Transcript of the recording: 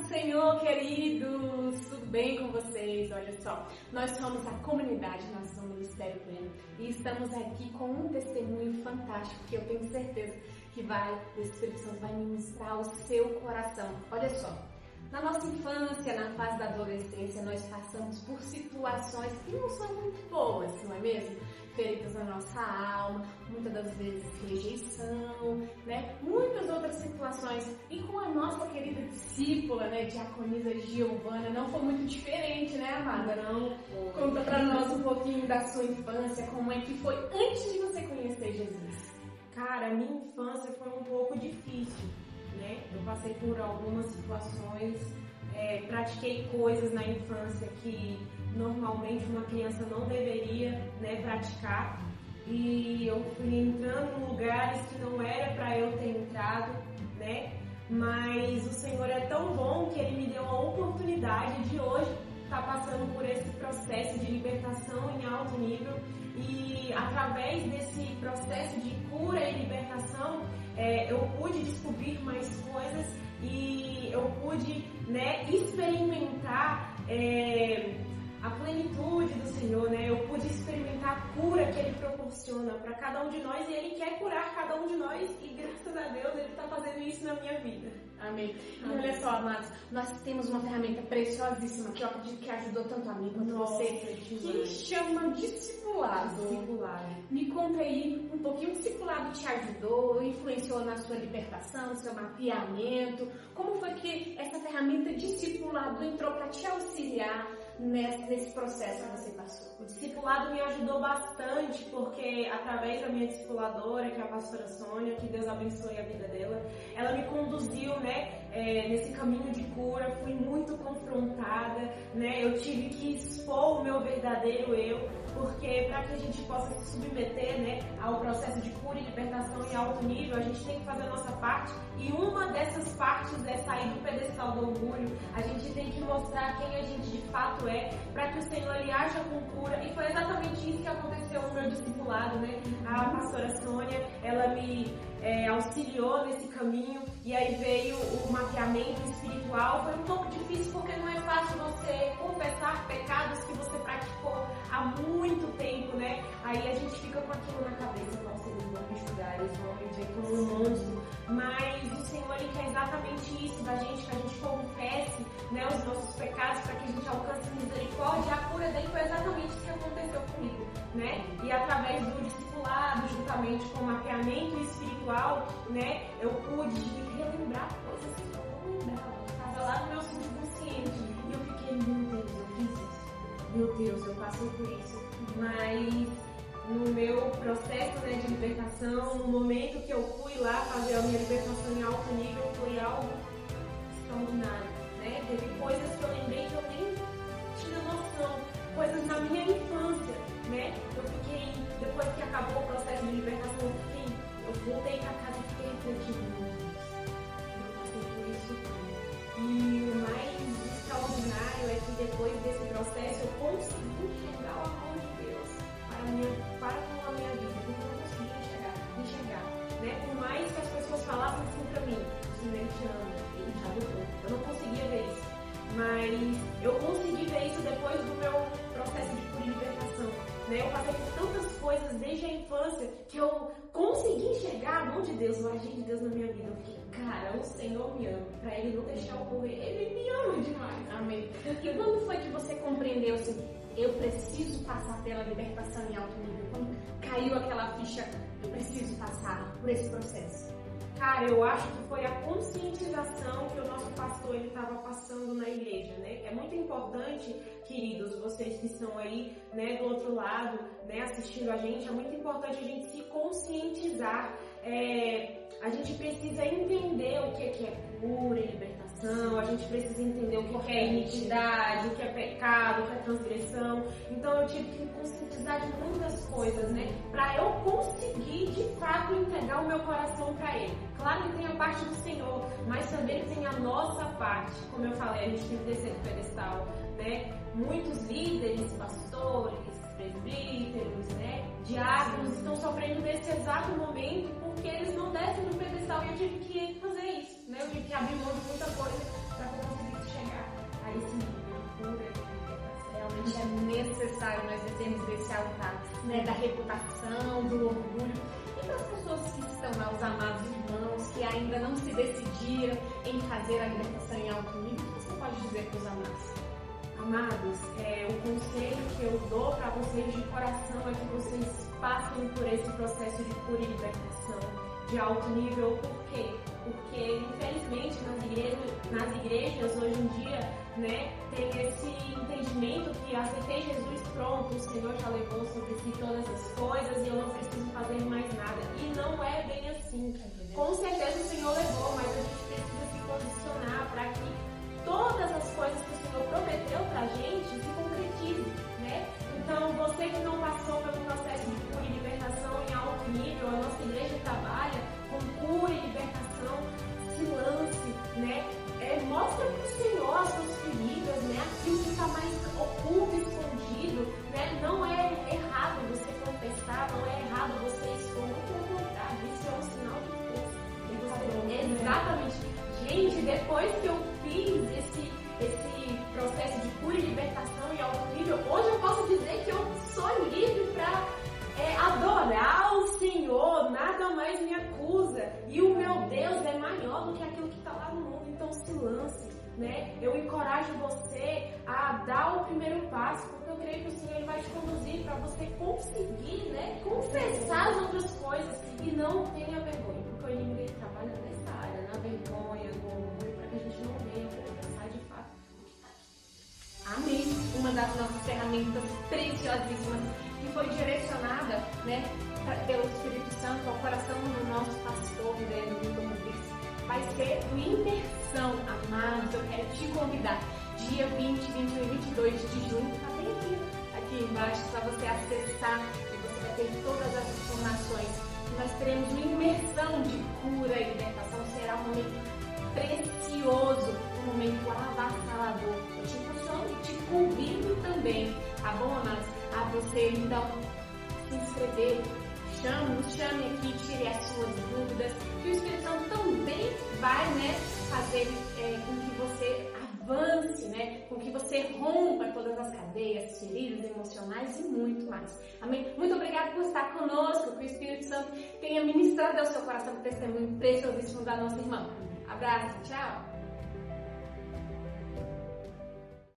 Senhor, queridos! Tudo bem com vocês? Olha só, nós somos a comunidade, nós somos o Ministério Pleno e estamos aqui com um testemunho fantástico que eu tenho certeza que o Espírito Santo vai ministrar o seu coração. Olha só, na nossa infância, na fase da adolescência, nós passamos por situações que não são muito boas, não é mesmo? Feridas na nossa alma, muitas das vezes rejeição, né? Muitas outras situações. E com a nossa querida discípula, né, Diaconisa Giovana, não foi muito diferente, né, amada? Não. Conta pra nós um pouquinho da sua infância, como é que foi antes de você conhecer Jesus. Cara, a minha infância foi um pouco difícil, né? Eu passei por algumas situações, pratiquei coisas na infância que normalmente uma criança não deveria, né, praticar, e eu fui entrando em lugares que não era para eu ter entrado, né? Mas o Senhor é tão bom que Ele me deu a oportunidade de hoje estar passando por esse processo de libertação em alto nível, e através desse processo de cura e libertação, eu pude descobrir mais coisas e eu pude, né, experimentar a plenitude do Senhor, né? Eu pude experimentar a cura que Ele proporciona para cada um de nós, e Ele quer curar cada um de nós, e graças a Deus Ele está fazendo isso na minha vida. Amém. E olha só, amados, nós temos uma ferramenta preciosíssima que eu acredito que ajudou tanto a mim quanto você, que chama discipulado. Me conta aí um pouquinho, o discipulado te ajudou, influenciou na sua libertação, no seu mapeamento? Como foi que essa ferramenta discipulado entrou para te auxiliar nesse processo que você passou? O discipulado me ajudou bastante, porque através da minha discipuladora, que é a pastora Sônia, que Deus abençoe a vida dela, ela me conduziu, né, nesse caminho de cura. Fui muito confrontada, né? Eu tive que expor o meu verdadeiro eu, porque para que a gente possa se submeter, né, ao processo de cura e libertação em alto nível, a gente tem que fazer a nossa parte, e uma dessas partes é sair do pedestal do orgulho. A gente tem que mostrar quem a gente de fato é, para que o Senhor ele haja com cura, e foi exatamente isso que aconteceu no meu discipulado, né? A pastora Sônia, ela me auxiliou nesse caminho, e aí veio o mapeamento espiritual. Foi um pouco difícil porque não é fácil você confessar pecados que você praticou há muito tempo, né? Aí a gente fica com aquilo na cabeça, nossa, eles vão me julgar, eles vão me ver como um monstro, mas o Senhor ele quer exatamente isso da gente, que a gente confesse, né, os nossos pecados, para que a gente alcance misericórdia. A cura dele foi exatamente isso que aconteceu comigo, né? E através do discipulado, juntamente com o mapeamento espiritual, né, eu pude relembrar coisas que eu não lembrava, estava lá no meu subconsciente, e eu fiquei, meu Deus, eu fiz isso, meu Deus, eu passei por isso. Mas no meu processo, né, de libertação, no momento que eu fui lá fazer a minha libertação em alto nível, foi algo extraordinário, né? Teve coisas que eu lembrei que eu nem tinha noção, coisas na minha infância, né? Eu fiquei, depois que acabou o processo de libertação, eu voltei pra casa e fiquei refletindo, meu Deus, eu passei por isso tudo. E o mais extraordinário é que depois desse processo eu consegui enxergar o amor de Deus para com a minha vida, porque eu não conseguia enxergar, né? Por mais que as pessoas falassem assim pra mim, o Senhor te ama, Ele te adotou, eu não conseguia ver isso, mas eu consegui ver isso depois do meu processo de cura e libertação, né? Eu passei por tantas coisas desde a infância que eu consegui enxergar a mão de Deus, o agir de Deus na minha vida. Eu fiquei, cara, o Senhor me ama, pra Ele não deixar eu correr, Ele me ama demais. Amém. E quando foi que você compreendeu assim, eu preciso passar pela libertação em alto nível? Quando caiu aquela ficha, eu preciso passar por esse processo? Cara, eu acho que foi a conscientização que o nosso pastor ele estava passando na igreja, né? É muito importante, queridos, vocês que estão aí, né, do outro lado, né, assistindo a gente, é muito importante a gente se conscientizar. A gente precisa entender o que é cura e libertação, a gente precisa entender o que é iniquidade, o que é pecado, o que é transgressão. Então eu tive que me conscientizar de muitas coisas, né? Para eu conseguir de fato entregar o meu coração para Ele. Claro que tem a parte do Senhor, mas também tem a nossa parte. Como eu falei, a gente tem que descer do pedestal, né? Muitos líderes, pastores, presbíteros, né, diáconos estão sofrendo nesse exato momento porque eles não descem do pedestal, e eu tive que fazer isso, né? Eu tive que abrir mão de muita coisa para conseguir para nós descermos desse altar, né, da reputação, do orgulho. E para as pessoas que estão lá, os amados irmãos, que ainda não se decidiram em fazer a libertação em alto nível, o que você pode dizer para os amados? Amados, o conselho que eu dou para vocês de coração é que vocês passem por esse processo de cura e libertação de alto nível. Por quê? Porque, infelizmente, nas igrejas hoje em dia, né, tem esse entendimento que aceitei Jesus, pronto, o Senhor já levou sobre si todas as coisas e eu não preciso fazer mais nada. E não é bem assim. Com certeza o Senhor levou, mas a gente precisa se posicionar para que todas as coisas que o Senhor prometeu pra gente se concretizem, né? Então, você que não passou pelo processo de cura e libertação em alto nível, a nossa igreja trabalha com cura e libertação, se lance, né? Mostra pro Senhor as suas feridas, né? Aquilo que está mais oculto, escondido, né? Não é errado você confessar, não é errado você expor, pelo contrário, isso é um sinal de força. Exatamente. Gente, depois que eu fiz esse processo de cura e libertação em alto nível, hoje eu posso dizer que eu sou livre para adorar o Senhor, nada mais me acusa. E o meu Deus é maior do que aquilo que está lá no mundo, então se lance, né? Eu encorajo você a dar o primeiro passo, porque eu creio que o Senhor vai te conduzir para você conseguir, né, confessar as outras coisas e não tenha vergonha, porque o inimigo trabalha nessa área, na vergonha, no orgulho, para que a gente não venha confessar de fato o que está aqui. Amém. Uma das nossas ferramentas preciosíssimas que foi direcionada, né, pelo Espírito Santo ao coração do nosso pastor, Milton Rodrigues, vai ser o Imersão. Amados, eu quero te convidar, dia 20, 21 e 22 de junho, tá bem aqui embaixo, para você acessar e você vai ter todas as informações. Nós teremos uma imersão de cura e libertação, será um momento precioso, um momento avassalador. Eu te convido também, tá bom, amados? A você então se inscrever, nos chame aqui, tire as suas dúvidas, que o Espírito Santo também vai, né, fazer com que você avance, né, com que você rompa todas as cadeias, feridas emocionais e muito mais. Amém? Muito obrigada por estar conosco, que o Espírito Santo tenha ministrado ao seu coração o testemunho preciosíssimo da nossa irmã. Abraço, tchau!